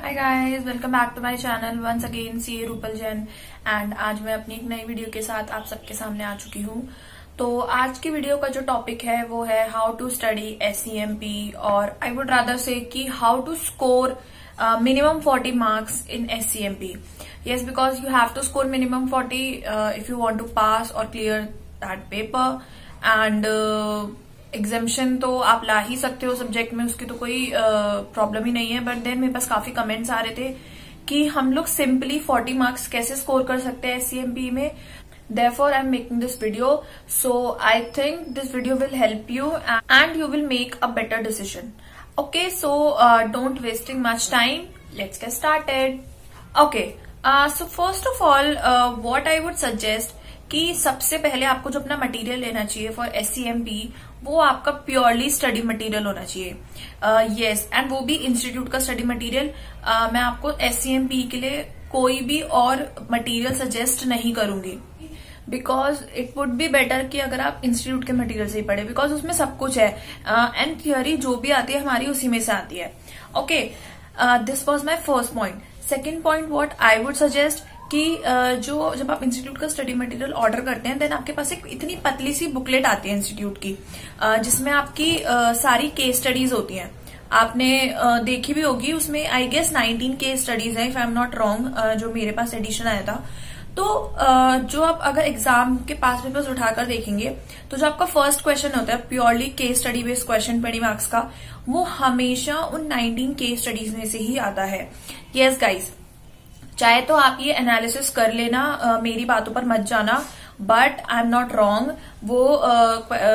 Hi guys, welcome back to my channel once again सी Rupal Jain. And आज मैं अपनी एक नई वीडियो के साथ आप सबके सामने आ चुकी हूँ। तो आज की वीडियो का जो टॉपिक है वो है हाउ टू स्टडी SCMP, और आई वुड रादर से कि how to score minimum 40 marks in SCMP. Yes, because you have to score minimum 40 if you want to pass or clear that paper. And एग्जामेशन तो आप ला ही सकते हो subject में, उसकी तो कोई प्रॉब्लम ही नहीं है। बट देन मेरे पास काफी कमेंट्स आ रहे थे कि हम लोग सिंपली 40 मार्क्स कैसे स्कोर कर सकते हैं SCMP में। Therefore, I'm making this video. So I think this video will help you and you will make a better decision. Okay, so don't wasting much time. Let's get started. Okay, so first of all, what I would suggest कि सबसे पहले आपको जो अपना material लेना चाहिए for SCMP वो आपका प्योरली स्टडी मटेरियल होना चाहिए। यस, एंड वो भी इंस्टीट्यूट का स्टडी मटेरियल। मैं आपको SCMP के लिए कोई भी और मटेरियल सजेस्ट नहीं करूंगी, because it would be better कि अगर आप इंस्टीट्यूट के मटेरियल से ही पढ़े, बिकॉज उसमें सब कुछ है एंड थियोरी जो भी आती है हमारी उसी में से आती है। Okay, this was my first point. Second point what I would suggest कि जब आप इंस्टीट्यूट का स्टडी मटेरियल ऑर्डर करते हैं देन आपके पास एक इतनी पतली सी बुकलेट आती है इंस्टीट्यूट की, जिसमें आपकी सारी केस स्टडीज होती हैं। आपने देखी भी होगी, उसमें आई गेस 19 केस स्टडीज है if I am not wrong, जो मेरे पास एडिशन आया था। तो जो आप अगर एग्जाम के पास पेपर्स उठाकर देखेंगे तो जो आपका फर्स्ट क्वेश्चन होता है purely case study based question 20 marks का, वो हमेशा उन 19 केस स्टडीज में से ही आता है। यस गाइज, चाहे तो आप ये एनालिसिस कर लेना, मेरी बातों पर मत जाना, but I am not wrong. वो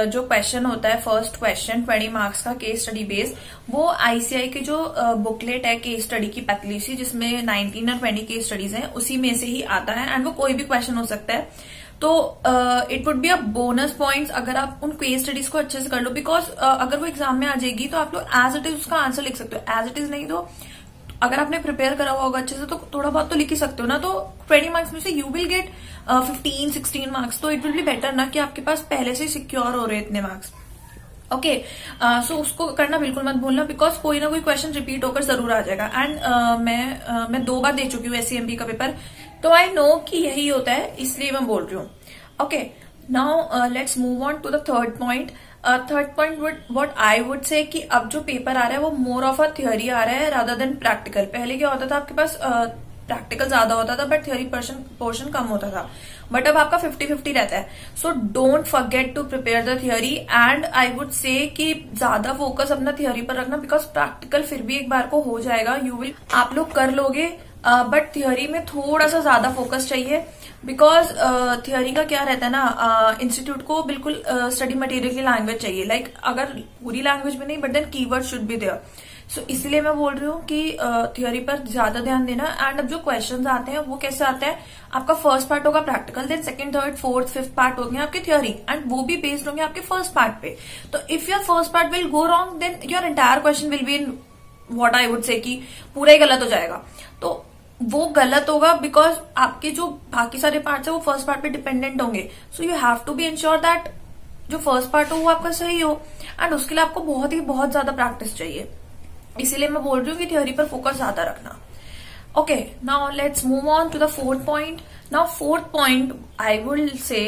जो क्वेश्चन होता है फर्स्ट क्वेश्चन 20 मार्क्स का केस स्टडी बेस्ड, वो ICI की जो बुकलेट है केस स्टडी की पतली सी, जिसमें 19 और 20 केस स्टडीज हैं, उसी में से ही आता है। एंड वो कोई भी क्वेश्चन हो सकता है। तो it would be a bonus points अगर आप उन केस स्टडीज को अच्छे से कर लो, बिकॉज अगर वो एग्जाम में आ जाएगी तो आप लोग एज इट इज उसका आंसर लिख सकते हो। एज इट इज नहीं तो अगर आपने प्रिपेयर करा हुआ होगा अच्छे से तो थोड़ा बहुत तो लिख ही सकते हो ना। तो 20 मार्क्स में से यू विल गेट 15-16 मार्क्स। तो इट विल बी बेटर ना कि आपके पास पहले से सिक्योर हो रहे इतने मार्क्स। ओके, सो उसको करना बिल्कुल मत भूलना, बिकॉज कोई ना कोई क्वेश्चन रिपीट होकर जरूर आ जाएगा। एंड मैं 2 बार दे चुकी हूँ SCMP का पेपर, तो आई नो कि यही होता है, इसलिए मैं बोल रही हूँ। Okay, now let's move on to the third point. Third point what I would say कि अब जो पेपर आ रहा है वो मोर ऑफ अ थियोरी आ रहा है रादर देन प्रैक्टिकल। पहले क्या होता था, आपके पास प्रैक्टिकल ज्यादा होता था बट थियोरी पोर्शन कम होता था, बट अब आपका 50-50 रहता है। So don't forget to prepare the theory, and I would say कि ज्यादा फोकस अपना थियोरी पर रखना, बिकॉज प्रैक्टिकल फिर भी एक बार को हो जाएगा, आप लोग कर लोगे, बट थियोरी में थोड़ा सा ज्यादा फोकस चाहिए। बिकॉज थियोरी का क्या रहता है ना, इंस्टीट्यूट को बिल्कुल स्टडी मटेरियल की लैंग्वेज चाहिए, लाइक अगर पूरी लैंग्वेज में नहीं but then keyword should be there. So इसलिए मैं बोल रही हूँ कि थियोरी पर ज्यादा ध्यान देना। एंड अब जो क्वेश्चंस आते हैं वो कैसे आते हैं, आपका फर्स्ट पार्ट होगा practical, then second, third, fourth, fifth part होंगे आपके थियोरी, एंड वो भी बेस्ड होंगे आपके फर्स्ट पार्ट पे। तो if your first part will go wrong then your entire question will be in what I would say कि पूरा ही गलत हो जाएगा। तो वो गलत होगा बिकॉज आपके जो बाकी सारे पार्ट्स है वो फर्स्ट पार्ट पे डिपेंडेंट होंगे। So you have to be insure that जो फर्स्ट पार्ट हो वो आपका सही हो, एंड उसके लिए आपको बहुत ज्यादा प्रैक्टिस चाहिए। इसीलिए मैं बोल रही हूँ कि थ्योरी पर फोकस ज्यादा रखना। Okay, now let's move on to the fourth point. Now fourth point I will say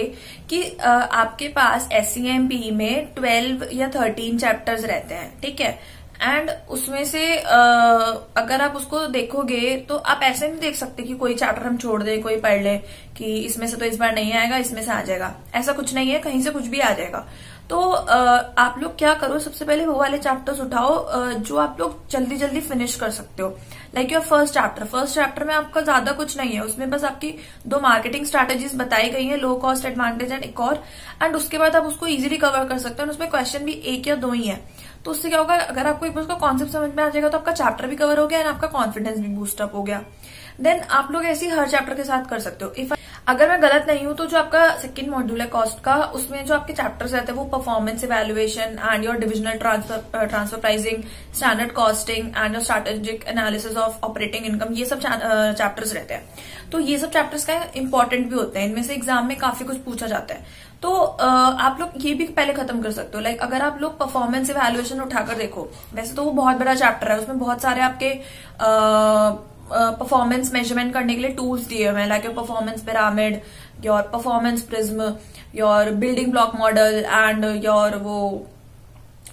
कि आपके पास SCMP में 12 या 13 चैप्टर्स रहते हैं, ठीक है। एंड उसमें से अगर आप उसको देखोगे तो आप ऐसे नहीं देख सकते कि कोई चैप्टर हम छोड़ दें, कोई पढ़ ले कि इसमें से तो इस बार नहीं आएगा, इसमें से आ जाएगा। ऐसा कुछ नहीं है, कहीं से कुछ भी आ जाएगा। तो आप लोग क्या करो, सबसे पहले वो वाले चैप्टर्स उठाओ जो आप लोग जल्दी जल्दी फिनिश कर सकते हो। लाइक योर फर्स्ट चैप्टर में आपका ज्यादा कुछ नहीं है, उसमें बस आपकी 2 मार्केटिंग स्ट्रैटेजीज बताई गई है, लो कॉस्ट एडवांटेज एंड एक और, एंड उसके बाद आप उसको इजीली कवर कर सकते हो। उसमें क्वेश्चन भी 1 या 2 ही है। तो उससे क्या होगा, अगर आपको एक बार उसका कॉन्सेप्ट समझ में आ जाएगा तो आपका चैप्टर भी कवर हो गया एंड आपका कॉन्फिडेंस भी बूस्टअप हो गया। देन आप लोग ऐसे ही हर चैप्टर के साथ कर सकते हो। इफ अगर मैं गलत नहीं हूं तो जो आपका सेकंड मॉड्यूल है कॉस्ट का, उसमें जो आपके चैप्टर्स रहते हैं वो performance evaluation and your divisional transfer pricing, standard costing and your strategic analysis of operating income, ये सब चैप्टर्स रहते हैं। तो ये सब चैप्टर्स का इंपॉर्टेंट भी होते हैं, इनमें से एग्जाम में काफी कुछ पूछा जाता है। तो आप लोग ये भी पहले खत्म कर सकते हो। लाइक अगर आप लोग परफॉर्मेंस इवैल्यूएशन उठाकर देखो, वैसे तो वो बहुत बड़ा चैप्टर है, उसमें बहुत सारे आपके परफॉर्मेंस मेजरमेंट करने के लिए टूल्स दिए हुए हैं, like your performance pyramid, your performance prism, your building block model and your वो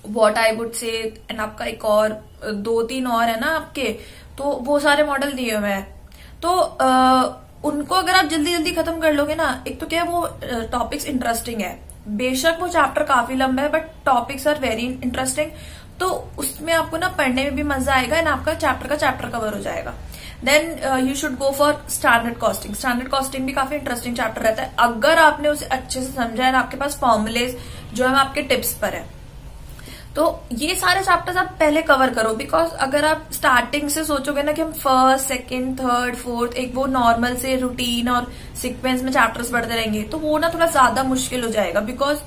what I would say, and आपका एक और 2-3 और है ना आपके, तो वो सारे मॉडल दिए हुए हैं। तो उनको अगर आप जल्दी जल्दी खत्म कर लोगे ना, एक तो क्या है वो टॉपिक्स इंटरेस्टिंग है, बेशक वो चैप्टर काफी लंबा है but topics are very interesting, तो उसमें आपको ना पढ़ने में भी मजा आएगा एंड आपका चैप्टर कवर हो जाएगा। Then you should go for standard costing. Standard costing भी काफी इंटरेस्टिंग चैप्टर रहता है अगर आपने उसे अच्छे से समझा है, आपके पास फॉर्मुलेज जो है आपके टिप्स पर है। तो ये सारे चैप्टर्स आप पहले कवर करो, बिकॉज अगर आप स्टार्टिंग से सोचोगे ना कि हम फर्स्ट, सेकंड, थर्ड, फोर्थ एक वो नॉर्मल से रूटीन और सीक्वेंस में चैप्टर्स पढ़ते रहेंगे, तो वो ना थोड़ा ज्यादा मुश्किल हो जाएगा। बिकॉज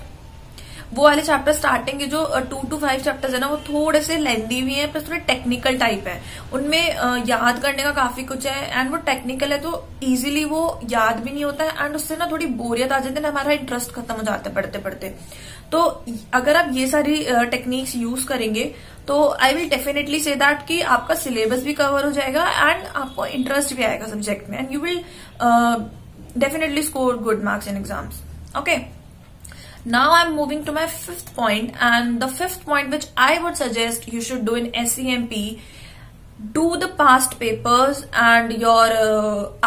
वो वाले चैप्टर स्टार्टिंग के जो 2 to 5 चैप्टर्स है ना, वो थोड़े से लेंदी भी हैं, प्लस थोड़े टेक्निकल टाइप है, उनमें याद करने का काफी कुछ है एंड वो टेक्निकल है तो इजीली वो याद भी नहीं होता है एंड उससे ना थोड़ी बोरियत आ जाती है, हमारा इंटरेस्ट खत्म हो जाता है पढ़ते पढ़ते। तो अगर आप ये सारी टेक्निक्स यूज करेंगे तो I will definitely say that कि आपका सिलेबस भी कवर हो जाएगा एंड आपको इंटरेस्ट भी आएगा सब्जेक्ट में and you will definitely score good marks in exams. Okay, now I'm moving to my fifth point, and the fifth point which I would suggest you should do in SEMP, do the past papers and your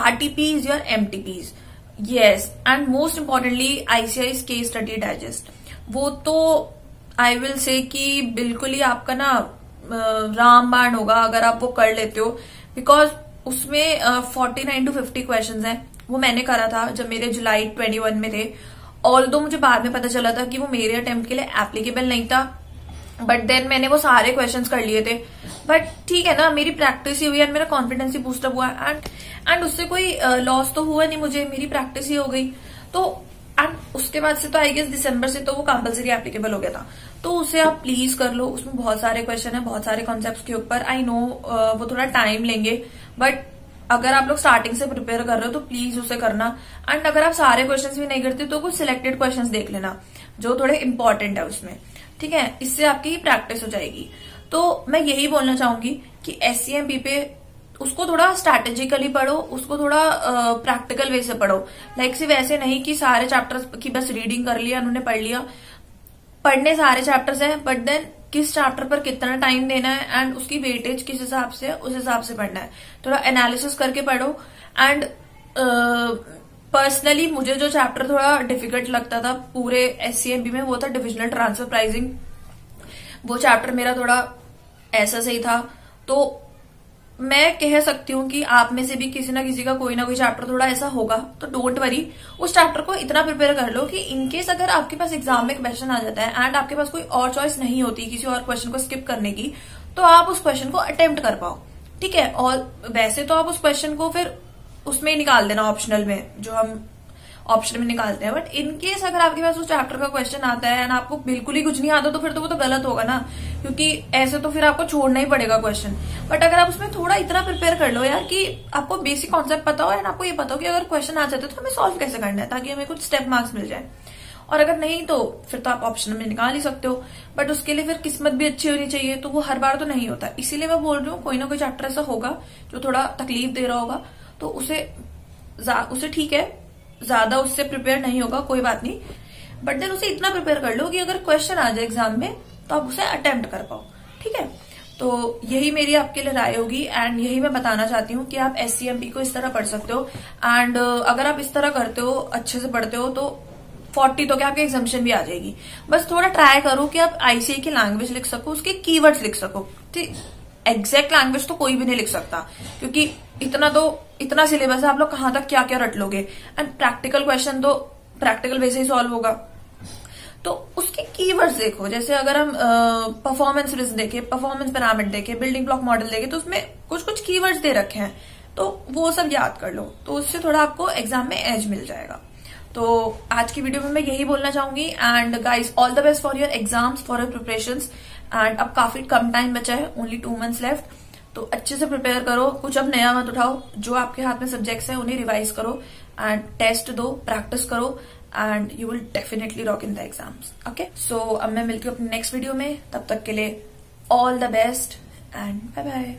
RTPs, your MTPs. Yes, and most importantly ICI's case study digest. वो तो I will say कि बिल्कुल ही आपका ना रामबाण होगा अगर आप वो कर लेते हो, बिकॉज उसमें 49 to 50 क्वेश्चन है। वो मैंने करा था जब मेरे जुलाई 21 में थे, ऑल्दो मुझे बाद में पता चला था कि वो मेरे अटेम्प्ट के लिए एप्लीकेबल नहीं था, बट देन मैंने वो सारे क्वेश्चंस कर लिए थे। बट ठीक है ना, मेरी प्रैक्टिस ही हुई एंड मेरा कॉन्फिडेंस ही बूस्टअप हुआ एंड उससे कोई लॉस तो हुआ नहीं मुझे, मेरी प्रैक्टिस ही हो गई। तो एंड उसके बाद से तो आई गेस दिसंबर से तो वो कंपलसरी एप्लीकेबल हो गया था, तो उसे आप प्लीज कर लो। उसमें बहुत सारे क्वेश्चन है, बहुत सारे कॉन्सेप्ट के ऊपर। आई नो वो थोड़ा टाइम लेंगे, बट अगर आप लोग स्टार्टिंग से प्रिपेयर कर रहे हो तो प्लीज उसे करना। एंड अगर आप सारे क्वेश्चंस भी नहीं करते तो कुछ सिलेक्टेड क्वेश्चंस देख लेना जो थोड़े इंपॉर्टेंट है उसमें, ठीक है, इससे आपकी प्रैक्टिस हो जाएगी। तो मैं यही बोलना चाहूंगी कि SEMP पे उसको थोड़ा स्ट्रैटेजिकली पढ़ो, उसको थोड़ा प्रैक्टिकल वे से पढ़ो। लाइक सिर्फ ऐसे नहीं कि सारे चैप्टर्स की बस रीडिंग कर लिया, उन्होंने पढ़ लिया। पढ़ने सारे चैप्टर्स हैं, बट देन किस चैप्टर पर कितना टाइम देना है एंड उसकी वेटेज किस हिसाब से है, उस हिसाब से पढ़ना है। थोड़ा एनालिसिस करके पढ़ो। एंड पर्सनली मुझे जो चैप्टर थोड़ा डिफिकल्ट लगता था पूरे SEMP में वो था डिविजनल ट्रांसफर प्राइसिंग। वो चैप्टर मेरा थोड़ा ऐसा सही था, तो मैं कह सकती हूँ कि आप में से भी किसी ना किसी का कोई ना कोई चैप्टर थोड़ा ऐसा होगा, तो डोंट वरी, उस चैप्टर को इतना प्रिपेयर कर लो कि इनकेस अगर आपके पास एग्जाम में क्वेश्चन आ जाता है एंड आपके पास कोई और चॉइस नहीं होती किसी और क्वेश्चन को स्किप करने की, तो आप उस क्वेश्चन को अटेम्प्ट कर पाओ, ठीक है। और वैसे तो आप उस क्वेश्चन को फिर उसमें ही निकाल देना, ऑप्शनल में, जो हम ऑप्शन में निकालते हैं। बट इनकेस अगर आपके पास उस चैप्टर का क्वेश्चन आता है एंड आपको बिल्कुल ही कुछ नहीं आता, तो फिर तो वो तो गलत होगा ना, क्योंकि ऐसे तो फिर आपको छोड़ना ही पड़ेगा क्वेश्चन। बट अगर आप उसमें थोड़ा इतना प्रिपेयर कर लो यार कि आपको बेसिक कॉन्सेप्ट पता हो एंड आपको ये पता हो कि अगर क्वेश्चन आ जाते तो हमें सॉल्व कैसे करना है, ताकि हमें कुछ स्टेप मार्क्स मिल जाए। और अगर नहीं तो फिर तो आप ऑप्शन में निकाल ही सकते हो, बट उसके लिए फिर किस्मत भी अच्छी होनी चाहिए, तो वो हर बार तो नहीं होता। इसीलिए मैं बोल रही हूँ कोई ना कोई चैप्टर ऐसा होगा जो थोड़ा तकलीफ दे रहा होगा, तो उसे ठीक है, ज्यादा उससे प्रिपेयर नहीं होगा, कोई बात नहीं, बट देन उसे इतना प्रिपेयर कर लो कि अगर क्वेश्चन आ जाए एग्जाम में तो आप उसे अटेम्प्ट कर पाओ, ठीक है। तो यही मेरी आपके लिए राय होगी एंड यही मैं बताना चाहती हूँ कि आप SEMP को इस तरह पढ़ सकते हो। एंड अगर आप इस तरह करते हो, अच्छे से पढ़ते हो, तो 40 तो क्या आपकी एग्जामिशन भी आ जाएगी। बस थोड़ा ट्राई करो कि आप ICAI की लैंग्वेज लिख सको, उसके कीवर्ड्स लिख सको, ठीक। एग्जैक्ट लैंग्वेज तो कोई भी नहीं लिख सकता, क्योंकि इतना सिलेबस है, आप लोग कहाँ तक क्या क्या रट लोगे। एंड प्रैक्टिकल क्वेश्चन तो प्रैक्टिकल वैसे ही सॉल्व होगा, तो उसके कीवर्ड्स देखो। जैसे अगर हम परफॉर्मेंस रिस्क देखें, परफॉर्मेंस पिरामिड देखें, बिल्डिंग ब्लॉक मॉडल देखें, तो उसमें कुछ कीवर्ड्स दे रखे हैं, तो वो सब याद कर लो, तो उससे थोड़ा आपको एग्जाम में एज मिल जाएगा। तो आज की वीडियो में मैं यही बोलना चाहूंगी। And guys, all the best for your exams, for your preparations. And अब काफी कम टाइम बचा है, ओनली 2 months लेफ्ट, तो अच्छे से प्रिपेयर करो, कुछ अब नया मत उठाओ, जो आपके हाथ में सब्जेक्ट्स हैं उन्हें रिवाइज करो एंड टेस्ट दो, प्रैक्टिस करो, and you will definitely rock in the exams. Okay, so अब मैं मिलती हूँ अपनी नेक्स्ट वीडियो में, तब तक के लिए all the best and bye bye.